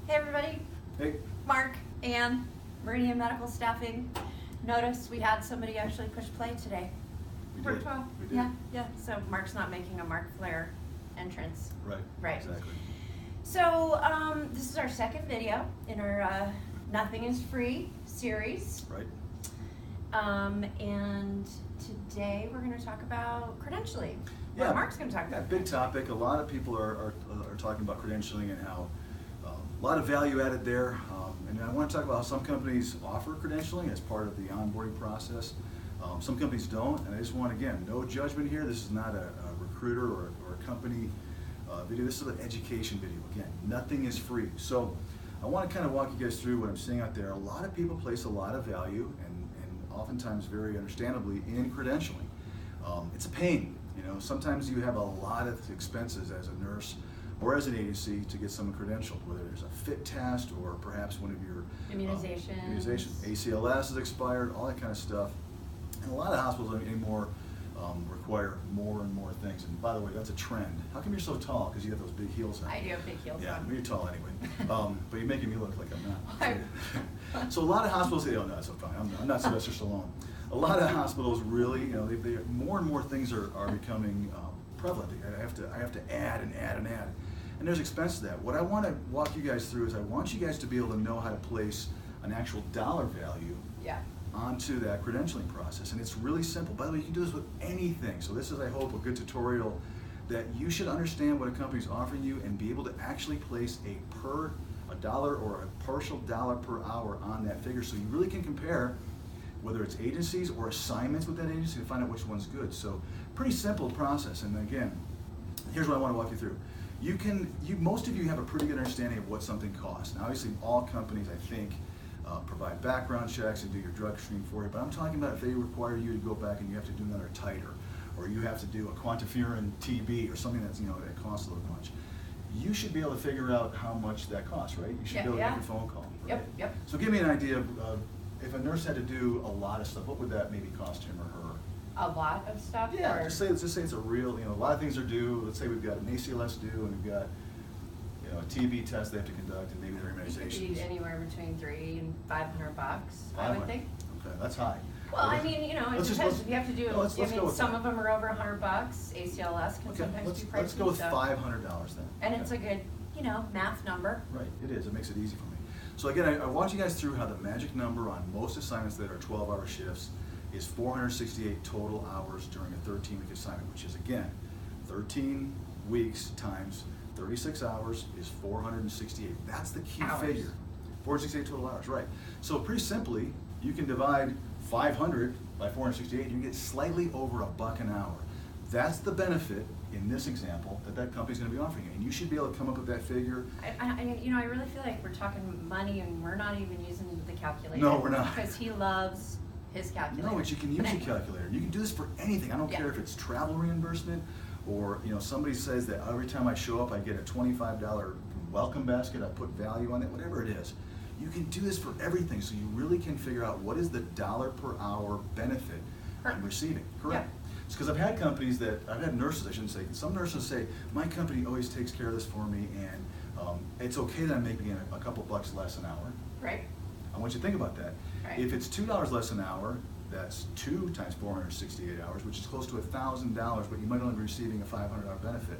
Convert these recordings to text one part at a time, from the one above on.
Hey everybody, Hey. Mark, Ann, Meridian Medical Staffing. Notice we had somebody actually push play today. We did. Virtual. We did. Yeah. So Mark's not making a Mark Flair entrance. Right. Exactly. So this is our second video in our Nothing is Free series. Right. And today we're going to talk about credentialing. Yeah. Mark's going to talk about big topic. A lot of people are talking about credentialing and how a lot of value added there. And I want to talk about how some companies offer credentialing as part of the onboarding process. Some companies don't, and I just want, again, no judgment here. This is not a recruiter or a company video. This is an education video. Again, nothing is free. So I want to kind of walk you guys through what I'm seeing out there. A lot of people place a lot of value, and oftentimes very understandably, in credentialing. It's a pain. Sometimes you have a lot of expenses as a nurse or as an agency to get someone credentialed, whether there's a fit test or perhaps one of your immunizations. ACLS is expired, all that kind of stuff. And a lot of hospitals anymore require more and more things. And by the way, that's a trend. How come you're so tall? Because you have those big heels on. I do have big heels Yeah, on. Well, you're tall anyway. But you're making me look like I'm not. So a lot of hospitals say, oh no, that's so fine. I'm not Sylvester Stallone. A lot of hospitals really, they more and more things are becoming prevalent. I have to add and add and add. And there's expense to that. What I want to walk you guys through is I want you guys to be able to know how to place an actual dollar value onto that credentialing process. And it's really simple. By the way, you can do this with anything. So this is, I hope, a good tutorial that you should understand what a company's offering you and be able to actually place a dollar or a partial dollar per hour on that figure, so you really can compare whether it's agencies or assignments with that agency to find out which one's good. So pretty simple process. And again, here's what I want to walk you through. Most of you have a pretty good understanding of what something costs. Now, obviously, all companies, I think, provide background checks and do your drug screen for you. But I'm talking about if they require you to go back and you have to do another titer, or you have to do a quantiferin TB or something that's that costs a little much. You should be able to figure out how much that costs, right? You should be able to make a phone call. Right? Yep. So give me an idea of if a nurse had to do a lot of stuff, what would that maybe cost him or her? A lot of stuff? Yeah, let's just say it's a real, a lot of things are due. Let's say we've got an ACLS due and we've got, a TB test they have to conduct and maybe their immunizations. It could be anywhere between $300 and $500, I would think. Okay, that's high. Well, I mean, it depends. If you have to do, some of them are over $100. ACLS can sometimes be pricey. Let's go with $500 then. And it's a good, math number. Right, it is. It makes it easy for me. So again, I walk you guys through how the magic number on most assignments that are 12-hour shifts is 468 total hours during a 13-week assignment, which is, again, 13 weeks times 36 hours is 468. That's the key figure. 468 total hours, right. So pretty simply, you can divide 500 by 468, and you get slightly over $1 an hour. That's the benefit in this example that company's going to be offering you, and you should be able to come up with that figure. I really feel like we're talking money, and we're not even using the calculator. No, we're not. Because he loves his calculator. No, but you can use a calculator. You can do this for anything. I don't care if it's travel reimbursement, or somebody says that every time I show up I get a $25 welcome basket, I put value on it, whatever it is. You can do this for everything, so you really can figure out what is the dollar per hour benefit I'm receiving. Correct. It's because I've had nurses, I shouldn't say, some nurses say, my company always takes care of this for me, and it's okay that I'm making a couple bucks less an hour. Right. I want you to think about that. Right. If it's $2 less an hour, that's 2 times 468 hours, which is close to $1,000, but you might only be receiving a $500 benefit.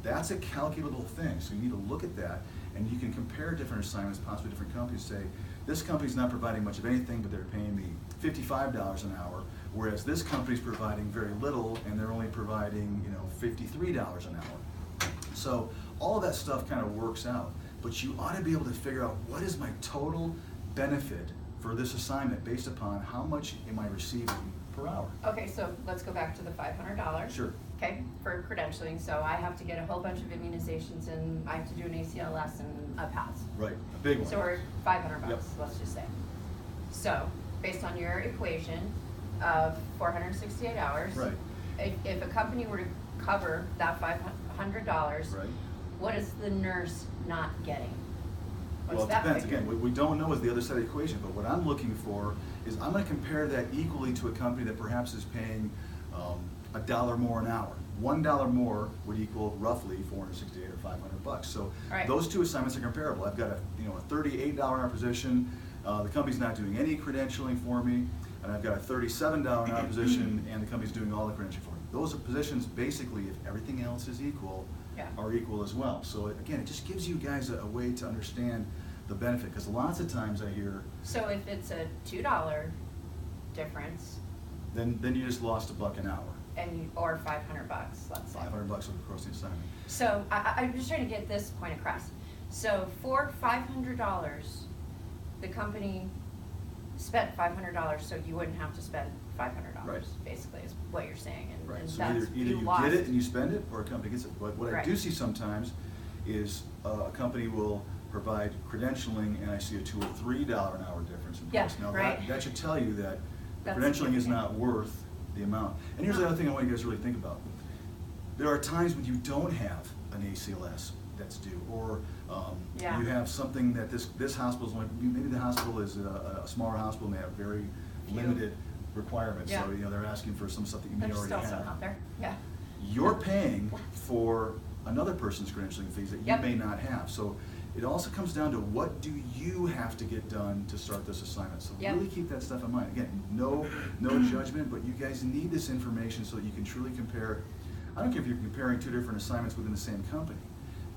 That's a calculable thing, so you need to look at that, and you can compare different assignments, possibly different companies. Say, this company's not providing much of anything, but they're paying me $55 an hour, whereas this company's providing very little, and they're only providing $53 an hour. So all of that stuff kind of works out, but you ought to be able to figure out what is my total benefit for this assignment based upon how much am I receiving per hour. Okay, so let's go back to the $500. Sure. Okay, for credentialing. So I have to get a whole bunch of immunizations, and I have to do an ACLS and a pass. Right, a big one. So we're $500, Yep. let's just say. So based on your equation of 468 hours, right. If a company were to cover that $500, right. What is the nurse not getting? Well, it depends. Again, what we don't know is the other side of the equation, but what I'm looking for is I'm going to compare that equally to a company that perhaps is paying $1 more an hour. $1 more would equal roughly 468 or 500 bucks. So Right. those two assignments are comparable. I've got a $38 an hour position. The company's not doing any credentialing for me, and I've got a $37 an hour position, and the company's doing all the credentialing for me. Those are positions basically, if everything else is equal, Yeah. are equal as well. So again, it just gives you guys a way to understand the benefit, because lots of times I hear, So if it's a $2 difference, then you just lost $1 an hour. or 500 bucks, let's say. 500 bucks across the assignment. So I'm just trying to get this point across. So for $500, the company spent $500, so you wouldn't have to spend $500. Right. Basically, is what you're saying, and, Right, and so that's either you lost. get it and you spend it, or a company gets it. But what I Right. do see sometimes is a company will provide credentialing, and I see a $2 or $3 an hour difference in Yeah, price. Now right. that should tell you that the That's credentialing is significant. not worth the amount. And here's the other thing I want you guys to really think about. There are times when you don't have an ACLS that's due, or Yeah. you have something that this hospital's only, maybe the hospital is a smaller hospital and they have very Few. limited requirements. Yeah. So they're asking for some stuff that you may There's already still have. some out there, yeah. You're paying for another person's credentialing fees that you Yep. may not have. So it also comes down to, what do you have to get done to start this assignment? So Yep. really keep that stuff in mind. Again, no judgment, but you guys need this information so that you can truly compare. I don't care if you're comparing two different assignments within the same company,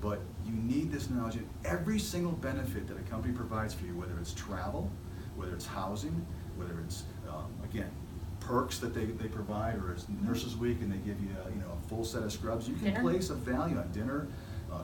but you need this knowledge. And every single benefit that a company provides for you, whether it's travel, whether it's housing, whether it's, again, perks that they provide, or it's Nurses Week and they give you a full set of scrubs, you can Dinner. place a value on dinner,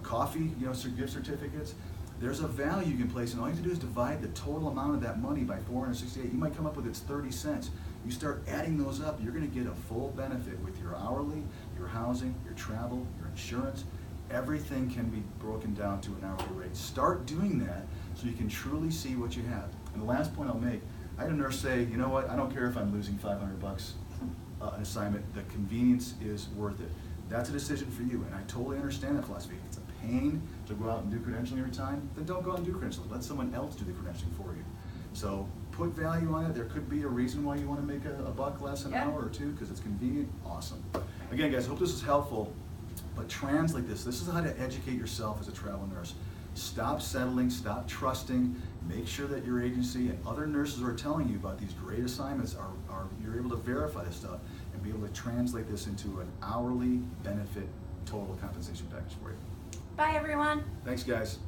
coffee, gift certificates. There's a value you can place, and all you have to do is divide the total amount of that money by 468. You might come up with it's 30 cents. You start adding those up, you're going to get a full benefit with your hourly, your housing, your travel, your insurance. Everything can be broken down to an hourly rate. Start doing that so you can truly see what you have. And the last point I'll make, I had a nurse say, you know what, I don't care if I'm losing 500 bucks an assignment, the convenience is worth it. That's a decision for you, and I totally understand that philosophy. If it's a pain to go out and do credentialing every time, then don't go out and do credentialing. Let someone else do the credentialing for you. So put value on it. There could be a reason why you want to make a buck less an Yeah. hour or two, because it's convenient. Awesome. Again, guys, hope this is helpful, but translate this. This is how to educate yourself as a travel nurse. Stop settling, stop trusting. Make sure that your agency and other nurses who are telling you about these great assignments are you're able to verify this stuff and be able to translate this into an hourly benefit total compensation package for you. Bye, everyone. Thanks, guys.